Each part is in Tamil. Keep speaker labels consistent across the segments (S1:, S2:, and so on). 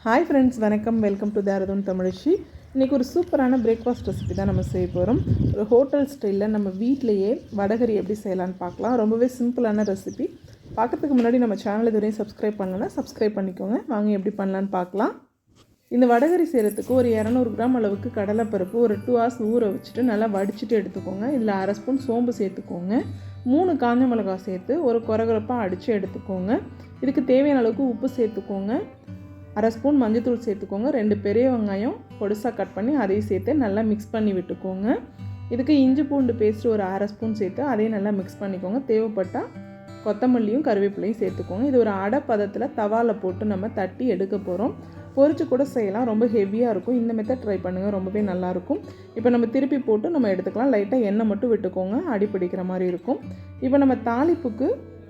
S1: Hi friends, வணக்கம். வெல்கம் டு தாரதுன் தமிழச்சி. இன்றைக்கி ஒரு சூப்பரான பிரேக்ஃபாஸ்ட் ரெசிபி தான் நம்ம செய்ய போகிறோம். ஒரு ஹோட்டல் ஸ்டைலில் நம்ம வீட்டிலையே வடகறி எப்படி செய்யலான்னு பார்க்கலாம். ரொம்பவே சிம்பிளான ரெசிபி. பார்க்குறதுக்கு முன்னாடி நம்ம சேனல் இதுவரையும் சப்ஸ்கிரைப் பண்ணலன்னா சப்ஸ்கிரைப் பண்ணிக்கோங்க. வாங்க எப்படி பண்ணலான்னு பார்க்கலாம். இந்த வடகறி செய்கிறதுக்கு ஒரு 200 கிராம் அளவுக்கு கடலைப்பருப்பு ஒரு 2 hours ஊற வச்சுட்டு நல்லா வடிச்சிட்டு எடுத்துக்கோங்க. இதில் 1/2 ஸ்பூன் சோம்பு சேர்த்துக்கோங்க. 3 காஞ்ச மிளகாய் சேர்த்து ஒரு கொரகொரப்பாக அடித்து எடுத்துக்கோங்க. இதுக்கு தேவையான அளவுக்கு உப்பு சேர்த்துக்கோங்க. 1/2 ஸ்பூன் மஞ்சள்தூள் சேர்த்துக்கோங்க. 2 பெரிய வெங்காயம் பொடிசாக கட் பண்ணி அதையும் சேர்த்து நல்லா மிக்ஸ் பண்ணி விட்டுக்கோங்க. இதுக்கு இஞ்சி பூண்டு பேஸ்ட்டு ஒரு 1/2 ஸ்பூன் சேர்த்து அதையும் நல்லா மிக்ஸ் பண்ணிக்கோங்க. தேவைப்பட்டால் கொத்தமல்லியும் கருவேப்பிலையும் சேர்த்துக்கோங்க. இது ஒரு அடை பதத்தில் தவாவில் போட்டு நம்ம தட்டி எடுக்க போகிறோம். பொரிச்சு கூட செய்யலாம், ரொம்ப ஹெவியாக இருக்கும். இந்த மெத்தட் ட்ரை பண்ணுங்கள், ரொம்பவே நல்லாயிருக்கும். இப்போ நம்ம திருப்பி போட்டு நம்ம எடுத்துக்கலாம். லைட்டாக எண்ணெய் மட்டும் விட்டுக்கோங்க, அடி பிடிக்கிற மாதிரி இருக்கும். இப்போ நம்ம தாளிப்புக்கு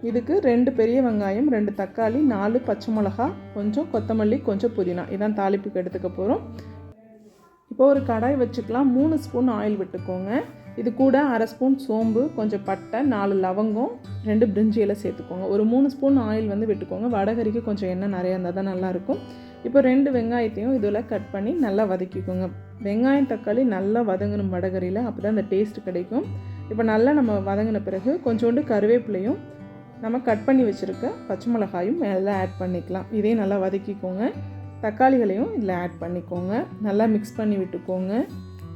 S1: இதுக்கு 2 பெரிய வெங்காயம், 2 தக்காளி, 4 பச்சை மிளகா, கொஞ்சம் கொத்தமல்லி, கொஞ்சம் புதினா, இதான் தாளிப்புக்கு எடுத்துக்க போகிறோம். இப்போ ஒரு கடாய் வச்சுக்கலாம். 3 ஸ்பூன் ஆயில் விட்டுக்கோங்க. இது கூட 1/2 ஸ்பூன் சோம்பு, கொஞ்சம் பட்டை, 4 லவங்கம், 2 பிரிஞ்சி இலை சேர்த்துக்கோங்க. ஒரு 3 ஸ்பூன் ஆயில் விட்டுக்கோங்க. வடகறிக்கு கொஞ்சம் எண்ணெய் நிறையா இருந்தால் தான் நல்லாயிருக்கும். இப்போ 2 வெங்காயத்தையும் இதில் கட் பண்ணி நல்லா வதக்கிக்கோங்க. வெங்காயம் தக்காளி நல்லா வதங்கணும் வடகறியில், அப்போ தான் அந்த டேஸ்ட் கிடைக்கும். இப்போ நல்லா நம்ம வதங்கின பிறகு கொஞ்சோண்டு கருவேப்பிலையும் நம்ம கட் பண்ணி வச்சுருக்க பச்சை மிளகாயும் மேலே ஆட் பண்ணிக்கலாம். இதையும் நல்லா வதக்கிக்கோங்க. தக்காளிகளையும் இதில் ஆட் பண்ணிக்கோங்க. நல்லா மிக்ஸ் பண்ணி விட்டுக்கோங்க.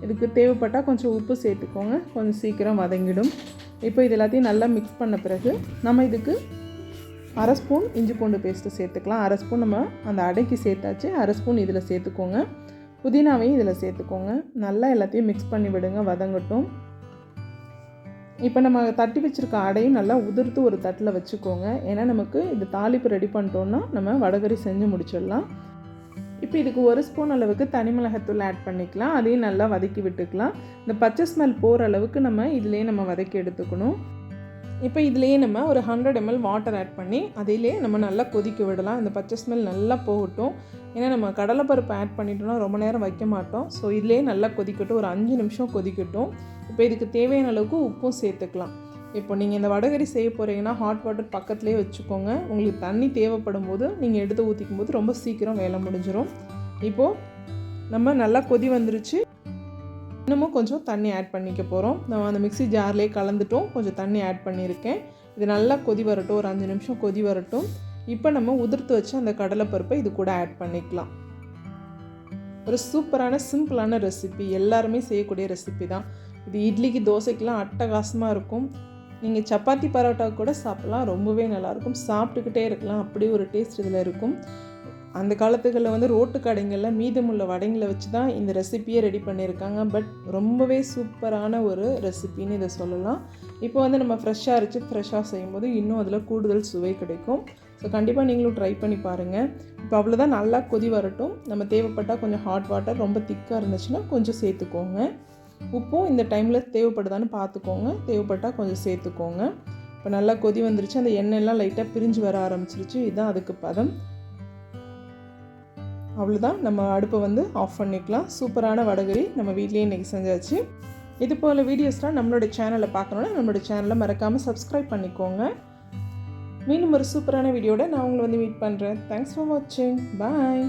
S1: இதுக்கு தேவைப்பட்டால் கொஞ்சம் உப்பு சேர்த்துக்கோங்க, கொஞ்சம் சீக்கிரம் வதங்கிடும். இப்போ இது எல்லாத்தையும் நல்லா மிக்ஸ் பண்ண பிறகு நம்ம இதுக்கு 1/2 ஸ்பூன் இஞ்சி பூண்டு பேஸ்ட்டு சேர்த்துக்கலாம். 1/2 ஸ்பூன் நம்ம அந்த அடைக்கு சேர்த்தாச்சு. 1/2 ஸ்பூன் இதில் சேர்த்துக்கோங்க. புதினாவையும் இதில் சேர்த்துக்கோங்க. நல்லா எல்லாத்தையும் மிக்ஸ் பண்ணி விடுங்க, வதங்கட்டும். இப்போ நம்ம தட்டி வச்சுருக்க அடையும் நல்லா உதிர்த்து ஒரு தட்டில் வச்சுக்கோங்க. ஏன்னா நமக்கு இது தாளிப்பு ரெடி பண்ணிட்டோன்னா நம்ம வடகறி செஞ்சு முடிச்சிடலாம். இப்போ இதுக்கு 1 ஸ்பூன் அளவுக்கு தனி மிளகாத்தூள் ஆட் பண்ணிக்கலாம். அதையும் நல்லா வதக்கி விட்டுக்கலாம். இந்த பச்சை ஸ்மெல் போகிற அளவுக்கு இதிலே நம்ம வதக்கி எடுத்துக்கணும். இப்போ இதிலேயே நம்ம ஒரு 100 ml வாட்டர் ஆட் பண்ணி அதிலே நம்ம நல்லா கொதிக்க விடலாம். இந்த பச்சை ஸ்மெல் நல்லா போகட்டும். ஏன்னா நம்ம கடலைப்பருப்பு ஆட் பண்ணிட்டோம்னா ரொம்ப நேரம் வைக்க மாட்டோம். ஸோ இதிலே நல்லா கொதிக்கட்டும், ஒரு 5 நிமிஷம் கொதிக்கட்டும். இப்போ இதுக்கு தேவையான அளவுக்கு உப்பும் சேர்த்துக்கலாம். இப்போ நீங்கள் இந்த வடகறி செய்ய போகிறீங்கன்னா ஹாட் வாட்டர் பக்கத்துலேயே வச்சுக்கோங்க. உங்களுக்கு தண்ணி தேவைப்படும் போது நீங்கள் எடுத்து ஊற்றிக்கும் போது ரொம்ப சீக்கிரம் வேலை முடிஞ்சிடும். இப்போது நம்ம நல்லா கொதி வந்துருச்சு. இன்னமும் கொஞ்சம் தண்ணி ஆட் பண்ணிக்க போகிறோம். நம்ம அந்த மிக்ஸி ஜார்லேயே கலந்துட்டோம், கொஞ்சம் தண்ணி ஆட் பண்ணியிருக்கேன். இது நல்லா கொதி வரட்டும், ஒரு 5 நிமிஷம் கொதி வரட்டும். இப்போ நம்ம உதிர்த்து வச்சு அந்த கடலைப்பருப்பை இது கூட ஆட் பண்ணிக்கலாம். ஒரு சூப்பரான சிம்பிளான ரெசிபி, எல்லாருமே செய்யக்கூடிய ரெசிபி தான் இது. இட்லிக்கு தோசைக்கெலாம் அட்டகாசமாக இருக்கும். நீங்கள் சப்பாத்தி பரோட்டா கூட சாப்பிட்லாம், ரொம்பவே நல்லாயிருக்கும். சாப்பிட்டுக்கிட்டே இருக்கலாம், அப்படி ஒரு டேஸ்ட் இதில் இருக்கும். அந்த காலத்துகளில் ரோட்டு கடைங்களில் மீதமுள்ள வடைங்களை வச்சு தான் இந்த ரெசிப்பியே ரெடி பண்ணியிருக்காங்க. பட் ரொம்பவே சூப்பரான ஒரு ரெசிப்பின்னு இதை சொல்லலாம். இப்போ நம்ம ஃப்ரெஷ்ஷாக அரைச்சி ஃப்ரெஷ்ஷாக செய்யும்போது இன்னும் அதில் கூடுதல் சுவை கிடைக்கும். ஸோ கண்டிப்பாக நீங்களும் ட்ரை பண்ணி பாருங்கள். இப்போ அவ்வளோதான், நல்லா கொதி வரட்டும். நம்ம தேவைப்பட்டால் கொஞ்சம் ஹாட் வாட்டர், ரொம்ப திக்காக இருந்துச்சுன்னா கொஞ்சம் சேர்த்துக்கோங்க. உப்பும் இந்த டைமில் தேவைப்படுதான்னு பார்த்துக்கோங்க, தேவைப்பட்டால் கொஞ்சம் சேர்த்துக்கோங்க. இப்போ நல்லா கொதி வந்துருச்சு, அந்த எண்ணெய்லாம் லைட்டாக பிரிஞ்சு வர ஆரம்பிச்சிருச்சு. இதுதான் அதுக்கு பதம். அவ்வளோதான், நம்ம அடுப்பை ஆஃப் பண்ணிக்கலாம். சூப்பரான வடகறி நம்ம வீட்லேயே இன்றைக்கி செஞ்சாச்சு. இது போல் வீடியோஸ்லாம் நம்மளோட சேனலை பார்க்கணுன்னா நம்மளோட சேனலை மறக்காமல் சப்ஸ்கிரைப் பண்ணிக்கோங்க. மீண்டும் ஒரு சூப்பரான வீடியோட நான் உங்களை மீட் பண்ணுறேன். தேங்க்ஸ் ஃபார் வாட்சிங். பாய்.